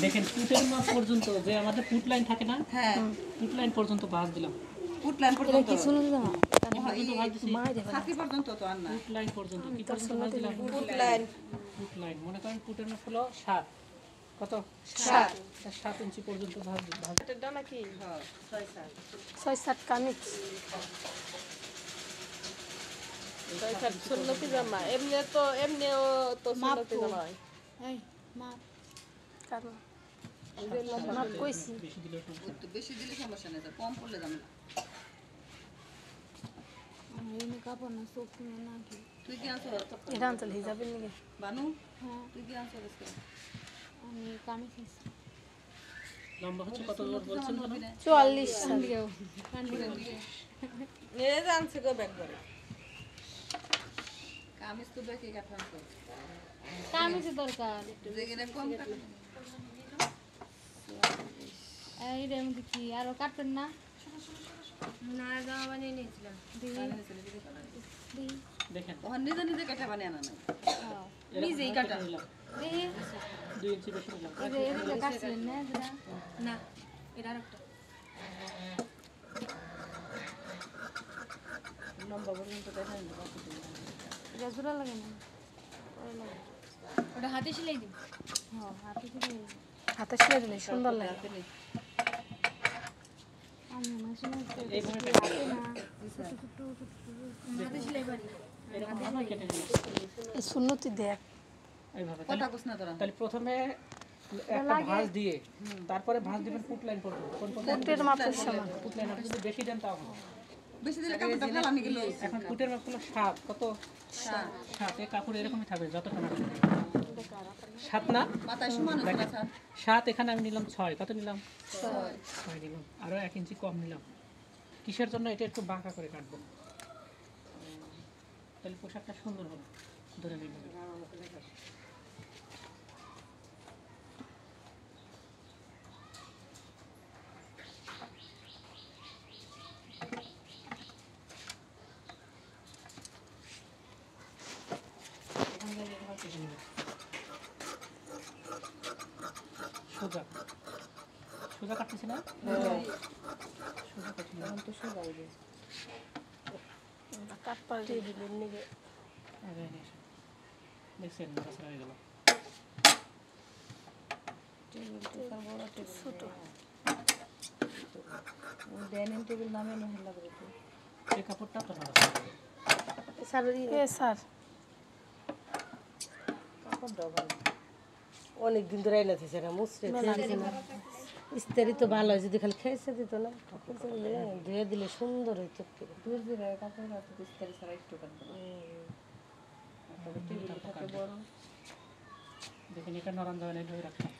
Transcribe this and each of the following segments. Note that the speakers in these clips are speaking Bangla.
দেখেন ফুটের মাপ পর্যন্ত যে আমাদের ফুট লাইন থাকে না, হ্যাঁ ফুট লাইন পর্যন্ত ভাঁজ দিলাম। ফুট লাইন পর্যন্ত কি শুনুন না ছাতি পর্যন্ত তো আর না ফুট লাইন পর্যন্ত কি পর্যন্ত ভাঁজ দিলাম? ফুট লাইন ফুট লাইন মনে করেন ফুটের মাপ হলো 7, কত 7 ইঞ্চি পর্যন্ত ভাঁজ দিলাম। এটা নাকি হ্যাঁ 6-7 কামিজ 6-7 সুন্নতি জামা এমনিও তো সুন্নতি জামা হয়। এই মাপ কারণ মাপ কইছি বেশি দিলে একটু বেশি দিলে সমস্যা নেই কম পড়লে দাম এই কাপড় না চোখ না কি তুই কি আনছো এটা আনতে হিজাবের নিগে বানু হ্যাঁ তুই কি আনছো আমি কামিজ নিছি লম্বা হচ্ছে কত বলছেন না? 44 এ জানছে গো ব্যাগ করে কামিজ তো দেখে কাটা আনছো কামিজের দরকার যেখানে কম কাটা এইটার মধ্যে কি আরো কাটবেন না না জামা বানিয়ে নিয়েছিলাম দেখেন ওখান নিজে নিজে কাটা বানিয়ে আনা নাই নিজেই কাটা 2 ইঞ্চি বেশি নিলাম। এটা কাটছিলেন না না এটা আরেকটা লম্বা পর্যন্ত দেখা নেই এটা জোড়া লাগে না ওটা হাতে সেলাই দিন হ্যাঁ হাতে সেলাই দিলে সুন্দর লাগে আমি মেশিনে এইভাবে হাতে না হাতে সেলাই পারি এরকম ভাবে কেটে নিলাম। এই সুন্নতি দেখ এইভাবে কথা কস না তোরা তাহলে প্রথমে একটা ভাঁজ দিয়ে তারপরে ভাঁজ দিবেন ফুট লাইন পর্যন্ত। কোন পর্যন্ত? ফুটের মাপের সমান ফুট লাইন আপনি যদি বেশি দেন তাও হবে। বেশি দিলে কাপড়টা ফেলানি গেল এখন ফুটের মাপ হলো 7, কত 7 এই কাপড় এরকমই থাকবে যতটা না 7 না মাথায় সমান হচ্ছে না 7 এখানে আমি নিলাম 6, কত নিলাম 6 নিলাম, আরো 1 ইঞ্চি কম নিলাম। কিসের জন্য? এটা একটু বাঁকা করে কাটবো, তাহলে পোশাকটা সুন্দর হবে। ধরে নিলাম সোজা সোজা কাটতেছি না? সোজা কাটছি না তো সোজা হবে। কাটপাল দিবেন নিগে আগে নিয়ে এসে দেখছেন মাথা হয়ে গেল। ছোট ডাইনিং টেবিল নামে না হলা করে এই কাপড়টা তো ভালো স্যার স্যার কাপড়টাও ভালো অনেক দিন ধরে এনে থেছে না মুছরে খেয়েছে না ইস্তারি তো ভালো হয় যদি খালি খেয়েছে দিত না ধুয়ে দিলে সুন্দর হইতো ধুয়ে দিলে কাপড় কাপড় ইস্তারি ছাড়া একটু কাটবে টেবিল থাকে বড় দেখেন এটা নরম ধরে নেই ধরে রাখলাম।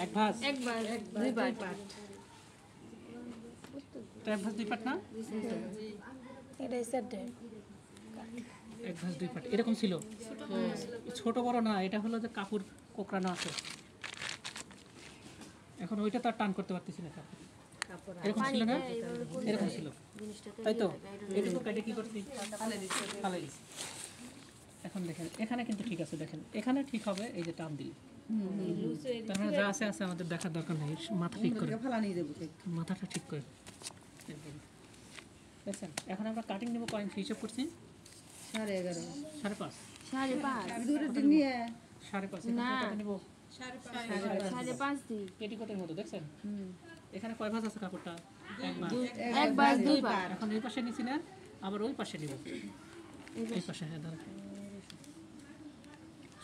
এক ভাঁজ দুই বার তো এক ভাঁজ 2 পাট না? এটাই সেট এক ভাঁজ 2 পাট এরকম ছিল, ছোট বড় না, এটা হলো যে কাপড় কোকড়ানো আছে। এখন ওইটা তো আর টান করতে পারতেছি না, কাপড় এরকম ছিল না, এরকম ছিল তাই তো। এটা তো কেটে কি করছি ফালাই দিছি। এখন দেখেন এখানে কিন্তু ঠিক আছে, দেখেন এখানে ঠিক হবে এই যে টান দিলে। তার মানে যা আছে আছে, আমাদের দেখার দরকার নেই। মাথা ঠিক করে মাথাটা ঠিক করে দেখছেন। এখন আমরা কাটিং নেবো কয় ইঞ্চি হিসাব করছি? 11.5 5.5 দূরে নিয়ে 5.5 কত নেবো? 5.5 দিই পেটিকোটের মতো দেখছেন। এখানে কয় ভাঁজ আছে কাপড়টা? এক বার দুই বার এখন এই পাশে নিছি না, আবার ওই পাশে নিব, এই পাশে। হ্যাঁ দাঁড়া,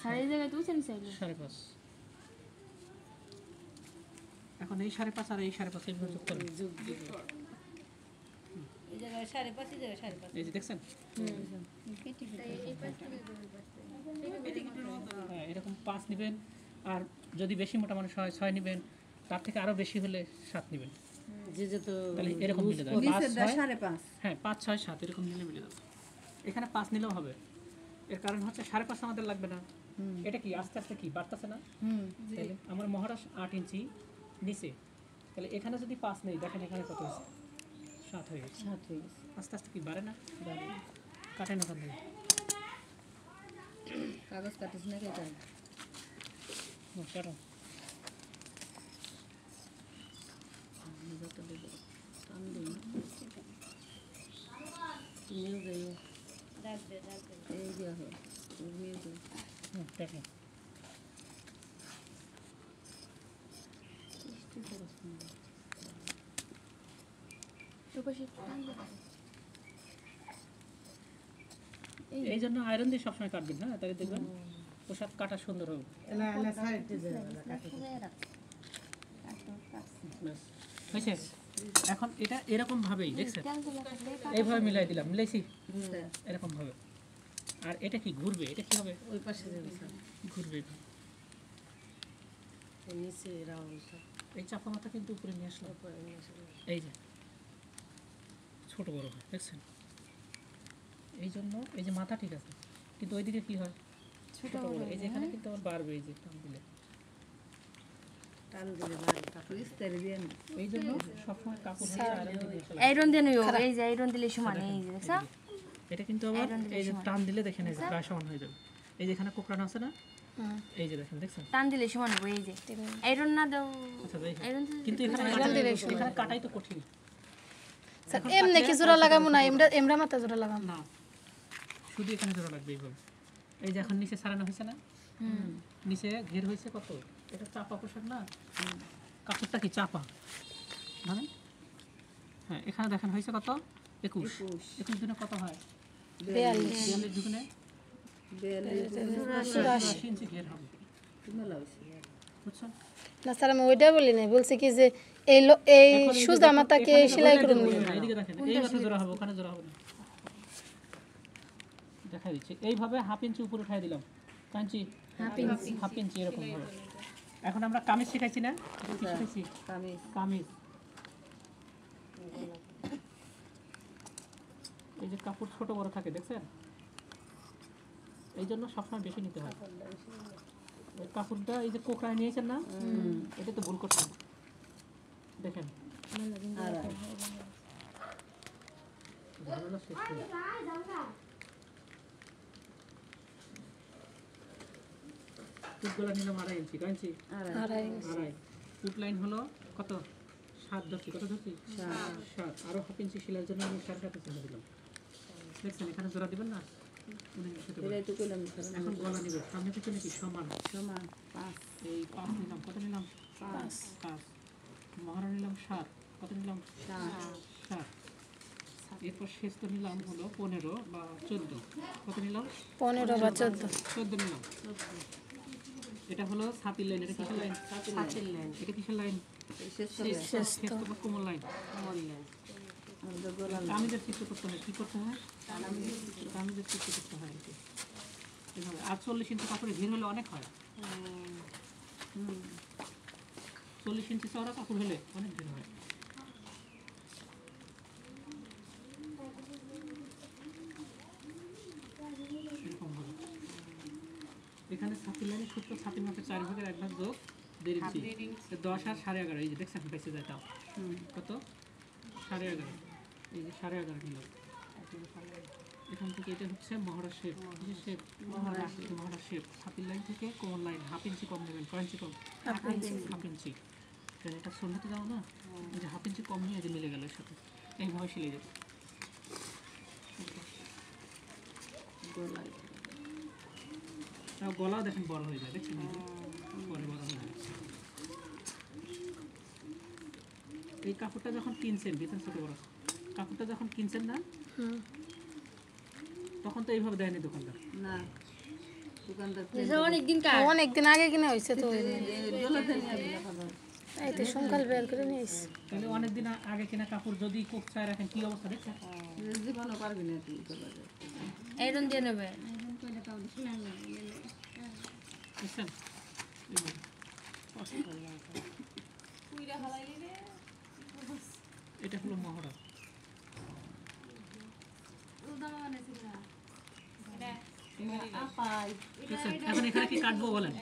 সাড়ে জায়গায় তুই জানিস 5.5। এখন এই 5.5 আর এই 5.5 এর যোগ করুন, এই জায়গায় 5.5 এই জায়গায় 5.5 এই যে দেখছেন। হ্যাঁ এরকম 5 নেবেন, আর যদি বেশি মোটা মানুষ হয় 6 নেবেন, তার থেকে আরো বেশি হলে 7 নেবেন। যে যত তাহলে এরকম মিলে যাবে 5.5 হ্যাঁ 5, 6, 7 এরকম নিলে মিলে যাবে। এখানে 5 নিলেও হবে, এর কারণ হচ্ছে 5.5 আমাদের লাগবে না। এটা কি আস্তে আস্তে কি বাড়তেছে না? তাহলে আমার মহারাজ 8 ইঞ্চি নিচে, তাহলে এখানে যদি 5 নেই, দেখেন এখানে কত আছে 7 হয়ে গেছে আস্তে আস্তে কি বাড়ে না কাটে না কাটে কাগজ কাটিস না কেটে কাটো যত দেবো টান দিই নিয়ে যাইও এই যে নিয়ে যাই দেখো এই জন্য আয়রন দিয়ে সবসময় কাটবেন হ্যাঁ তাহলে দেখবেন প্রসাদ কাটা সুন্দর হবে ব্যাস, হয়েছে এখন এটা এরকম ভাবেই দেখছেন এইভাবে মিলাই দিলাম মিলাইছি এরকম ভাবে আর এটা কি ঘুরবে এটা কি হবে ওই পাশে যাবে স্যার ঘুরবে নিচে রাউন্ডটা এই চাপা মাথা কিন্তু উপরে নিয়ে আসলাম এই যে ছোট বড় হয় দেখছেন এই জন্য এই যে মাথা ঠিক আছে কিন্তু ওইদিকে কি হয় ছোট বড় এই যে এখানে কিন্তু আবার বাড়বে এই যে টান দিলে তারপর ইস্তারি দিয়ে এই জন্য সবসময় কাপড় আয়রন দিয়ে নিও এই যে আয়রন দিলে সমান এই যে দেখছো এটা কিন্তু আবার এই যে টান দিলে দেখেন এই যে প্রায় সমান হয়ে যাবে এই যে এখানে কোকড়ানো আছে না এই যে দেখেন দেখছেন টান দিলে সমান হবে এই যে আয়রন না দাও আচ্ছা দেখেন আয়রন কিন্তু এখানে এখানে কাটাই তো কঠিন স্যার এমনি কি জোড়া লাগামু না এমরা মাথা জোড়া লাগাম না শুধু এখানে জোড়া লাগবে এইভাবে এই যে এখন নিচে সারানো হয়েছে না নিচে ঘের হয়েছে কত এটা চাপা পোশাক না কাপড়টা কি চাপা জানেন হ্যাঁ এখানে দেখেন হয়েছে কত 21 দিনে কত হয় 42 দুগুণে 82 ইঞ্চি ঘের হবে বুঝছো না স্যার আমি ওইটা বলি না বলছি কি যে এই সুজা মাথাকে সেলাই করে নিই এইদিকে দেখেন এই মাথা জোড়া হবে ওখানে জোড়া হবে না দেখা দিচ্ছি এইভাবে হাফ ইঞ্চি উপরে উঠাই দিলাম কাঞ্চি হাফ ইঞ্চি এরকম হবে এখন আমরা কামিজ শিখাইছি না কি শিখাইছি কামিজ এই যে কাপড় ছোট বড় থাকে দেখছেন এই জন্য সবসময় বেশি নিতে হয় এই কাপড়টা এই যে কোকড়ায় নিয়েছেন না এটা তো ভুল করছেন দেখেন ঝামেলা শেষ করে। টুকগুলো নিলাম 2.5 ইঞ্চি কয় ইঞ্চি 2.5 টুক লাইন হলো কত 7 ধরছি কত ধরছি 7 আরো হাফ ইঞ্চি সেলাইয়ের জন্য আমি 7.5 ইঞ্চি দিলাম দেখছেন এখানে জোড়া দিবেন না এখন গলা নিবে সামনে পিছনে কি সমান 5 এই 5 নিলাম কত নিলাম 5 মহারা নিলাম 7 কত নিলাম 7 এরপর শেষ তো নিলাম হলো 15 বা 14 কত নিলাম 15 বা 14 নিলাম এটা হলো ছাতির লাইন এটা কিসের লাইন ছাতির লাইন এটা কিসের লাইন শেষ তো কোমল লাইন কামিজের চিত্র করতে হয় কি করতে হয় কামিজের চিত্র করতে হয় এভাবে আর 40 ইঞ্চি কাপড়ে ঘির হলে অনেক হয় 40 ইঞ্চি চওড়া কাপড় হলে অনেক ঘির হয় এরকম হবে এখানে ছাতির লাইনের সূত্র ছাতির মাপের 4 ভাগের 1 ভাগ যোগ 1.5 ইঞ্চি 10 আর 11.5 এই যে দেখছেন বেঁচে যায় তাও কত 11.5 এই যে 11.5 নিল এখান থেকে এটা হচ্ছে মহড়া শেপ এই শেপ মহড়া শেপ ছাতির লাইন থেকে কোমল লাইন হাফ ইঞ্চি কম নেবেন কয় ইঞ্চি কম হাফ ইঞ্চি এটা সন্ধ্যাতে যাও না এই যে হাফ ইঞ্চি কম নিয়ে যে মিলে গেল এর সাথে এই ভয় সিলে যাবে গলা দেখেন বড় হয়ে যায় দেখছেন পরে বড় হয়ে যায় এই কাপড়টা যখন কিনছেন বেতন ছোট বড় কাপড়টা যখন কিনছেন না তখন তো এইভাবে দেয়নি দোকানদার না অনেকদিন আগে কিনা হয়েছে তো এই তো সকাল বের করে নিয়ে এসেছি তাহলে অনেকদিন আগে কিনা কাপড় যদি কোকচায় রাখেন কি অবস্থা দেখছেন জীবনও পারবি না তুই আয়রন দিয়ে নেবে বুঝছেন এটা হলো মহড়া এখন এখানে কি কাটবো বলেন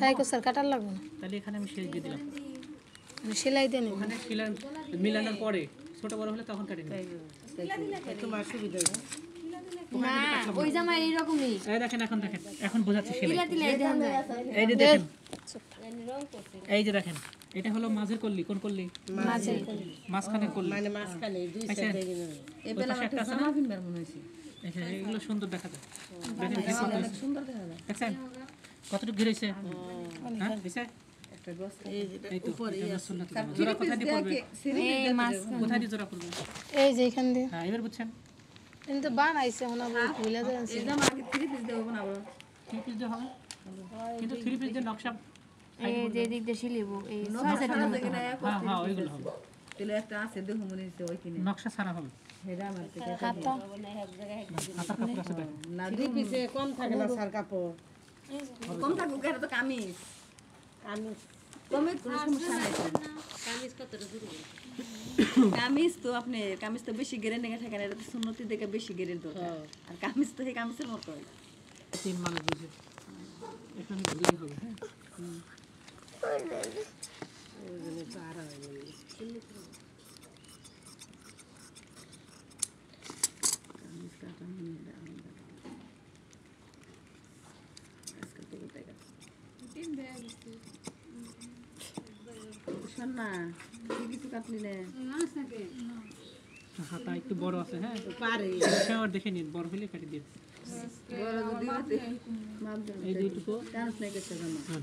তাই কো স্যার কাটার লাগবে না তাহলে এখানে আমি সেলাই দিয়ে দিলাম সেলাই দিয়ে নেব ওখানে সেলাই মিলানোর পরে ছোট বড় হলে তখন কাটে নেবেন। তোমার সুবিধা হয়েছে। না ওই জামা এইরকমই এই দেখেন, এখন দেখেন, এখন বোঝাচ্ছি সেলাই। তিলা তিলা দেখান যায় এই যে দেখেন, এই যে দেখেন, এটা হলো মাঝের কল্লি। কোন কল্লি? মাঝখানের কল্লি। মানে মাঝখানে দুই আচ্ছা। সাইডে গেলে ওই পাশে একটা আছে না? এই যে এগুলো সুন্দর দেখা যায়। দেখেন কি সুন্দর দেখা যায়। দেখছেন কতটুকু ঘিরেছে? হ্যাঁ দিছে? এই তো, এটা হলো সুন্নাত জামা। জোড়া কোথায় দিয়ে পড়বে? এই মাছ কোথায় দিয়ে জোড়া পড়বে? এই যে এখান দিয়ে হ্যাঁ, এবার বুঝছেন? কিন্তু বানাইছে মনে হয় ভুলে যাচ্ছে থ্রি পিস দিয়ে হবে, কিন্তু থ্রি পিস দিয়ে নকশা। এই যে দিক দিয়ে শিলিব এই হ্যাঁ হ্যাঁ, ওইগুলো হবে, নকশা ছাড়া হবে। হাতা হাতার কাপড় আছে দেখেন। থ্রি পিসে কম থাকে না স্যার কাপড়। কম থাকুক এটা তো কামিজ আমি কমে কোনো সমস্যা নাই কামিজ তো আপনি কামিজ তো বেশি গেরে নেগে থাকে না এটা তো সুন্নতি দেখে বেশি গেরে দরকার আর কামিজ তো এই কামিজের মতো হয় 3 মানুষ বুঝে এখানে ঘুরেই হবে। হ্যাঁ, শোন না তুই কিছু কাটলি না হাতা একটু বড় আছে। হ্যাঁ, পারে সেও দেখে নিন, বড় হলে কেটে দিন। বড় যদি হতে মাপ দেন এই দুইটুকু ডান্স নাই করতে জানো হ্যাঁ,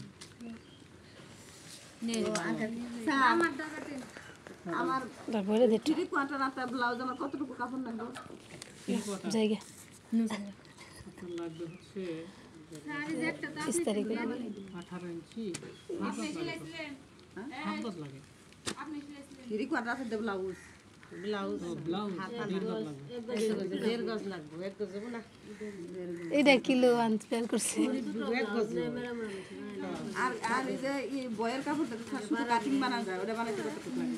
আমার তারপরে দে থ্রি কোয়ার্টার হাতা ব্লাউজ আমার কতটুকু কাপড় লাগবে তিন কোয়াটা জায়গা লাগবে হচ্ছে ইস্তারি করে 18 ইঞ্চি। হাত গজ লাগে। থ্রি কোয়ার্টার হাতা ব্লাউজ ব্লাউজ ও ব্লাউজ 1.5 গজ লাগবে। 1.5 গজ লাগবে 1 গজ যাবো না এইটা কিলো আনতে করছে 1 গজ আর আর এই যে এই বয়ের কাপড় শুধু কাটিং বানানো যায় ওটা বানাইতে কতটুকু লাগে